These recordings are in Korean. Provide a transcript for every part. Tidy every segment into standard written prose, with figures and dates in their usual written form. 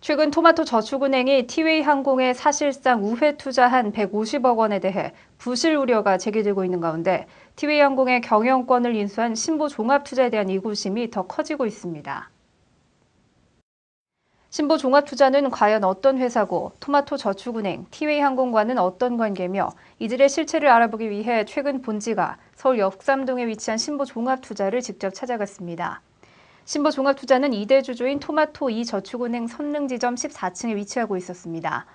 최근 토마토저축은행이 티웨이항공에 사실상 우회 투자한 150억 원에 대해 부실 우려가 제기되고 있는 가운데 티웨이항공의 경영권을 인수한 신보종합투자에 대한 이구심이 더 커지고 있습니다. 신보종합투자는 과연 어떤 회사고 토마토저축은행, 티웨이항공과는 어떤 관계며 이들의 실체를 알아보기 위해 최근 본지가 서울 역삼동에 위치한 신보종합투자를 직접 찾아갔습니다. 신보종합투자는 2대 주주인 토마토2저축은행 선릉지점 14층에 위치하고 있었습니다.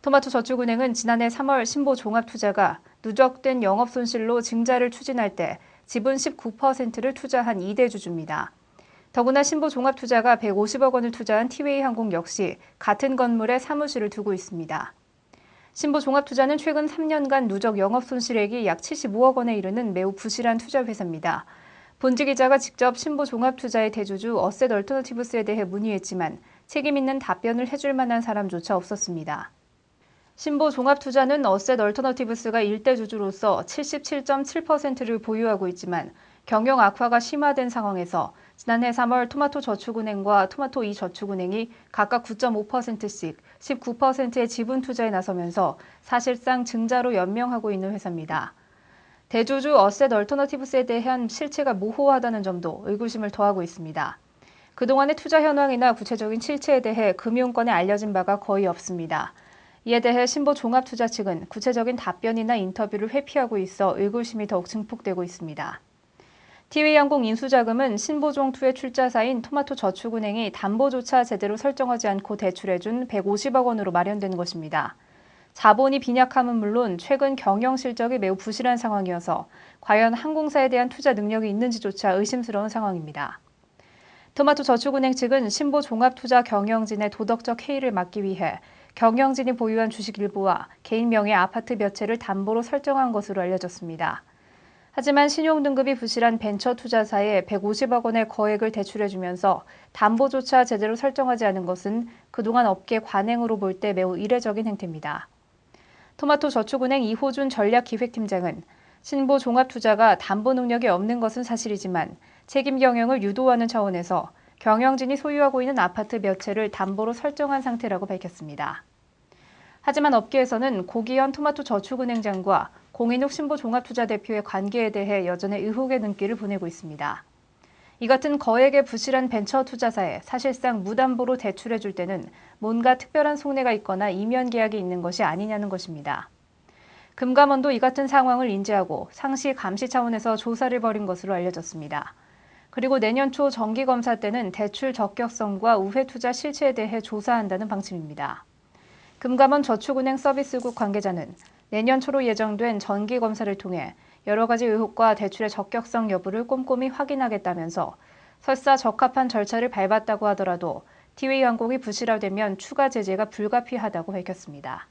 토마토저축은행은 지난해 3월 신보종합투자가 누적된 영업손실로 증자를 추진할 때 지분 19%를 투자한 2대 주주입니다. 더구나 신보종합투자가 150억 원을 투자한 티웨이항공 역시 같은 건물에 사무실을 두고 있습니다. 신보종합투자는 최근 3년간 누적 영업손실액이 약 75억 원에 이르는 매우 부실한 투자회사입니다. 본지 기자가 직접 신보종합투자의 대주주 어셋 얼터너티브스에 대해 문의했지만 책임 있는 답변을 해줄 만한 사람조차 없었습니다. 신보종합투자는 어셋 얼터너티브스가 일대 주주로서 77.7%를 보유하고 있지만 경영 악화가 심화된 상황에서 지난해 3월 토마토저축은행과 토마토2저축은행이 각각 9.5%씩 19%의 지분 투자에 나서면서 사실상 증자로 연명하고 있는 회사입니다. 대주주 어셋 얼터너티브스에 대한 실체가 모호하다는 점도 의구심을 더하고 있습니다. 그동안의 투자 현황이나 구체적인 실체에 대해 금융권에 알려진 바가 거의 없습니다. 이에 대해 신보종합투자 측은 구체적인 답변이나 인터뷰를 회피하고 있어 의구심이 더욱 증폭되고 있습니다. 티웨이항공 인수자금은 신보종2의 출자사인 토마토저축은행이 담보조차 제대로 설정하지 않고 대출해준 150억 원으로 마련된 것입니다. 자본이 빈약함은 물론 최근 경영 실적이 매우 부실한 상황이어서 과연 항공사에 대한 투자 능력이 있는지조차 의심스러운 상황입니다. 토마토저축은행 측은 신보종합투자 경영진의 도덕적 해이를 막기 위해 경영진이 보유한 주식 일부와 개인 명의 아파트 몇 채를 담보로 설정한 것으로 알려졌습니다. 하지만 신용등급이 부실한 벤처 투자사에 150억 원의 거액을 대출해주면서 담보조차 제대로 설정하지 않은 것은 그동안 업계 관행으로 볼 때 매우 이례적인 행태입니다. 토마토저축은행 이호준 전략기획팀장은 신보종합투자가 담보 능력이 없는 것은 사실이지만 책임 경영을 유도하는 차원에서 경영진이 소유하고 있는 아파트 몇 채를 담보로 설정한 상태라고 밝혔습니다. 하지만 업계에서는 고기현 토마토저축은행장과 공인욱 신보종합투자 대표의 관계에 대해 여전히 의혹의 눈길을 보내고 있습니다. 이 같은 거액의 부실한 벤처 투자사에 사실상 무담보로 대출해줄 때는 뭔가 특별한 속내가 있거나 이면 계약이 있는 것이 아니냐는 것입니다. 금감원도 이 같은 상황을 인지하고 상시 감시 차원에서 조사를 벌인 것으로 알려졌습니다. 그리고 내년 초 정기검사 때는 대출 적격성과 우회 투자 실체에 대해 조사한다는 방침입니다. 금감원 저축은행 서비스국 관계자는 내년 초로 예정된 정기검사를 통해 여러 가지 의혹과 대출의 적격성 여부를 꼼꼼히 확인하겠다면서 설사 적합한 절차를 밟았다고 하더라도 티웨이항공이 부실화되면 추가 제재가 불가피하다고 밝혔습니다.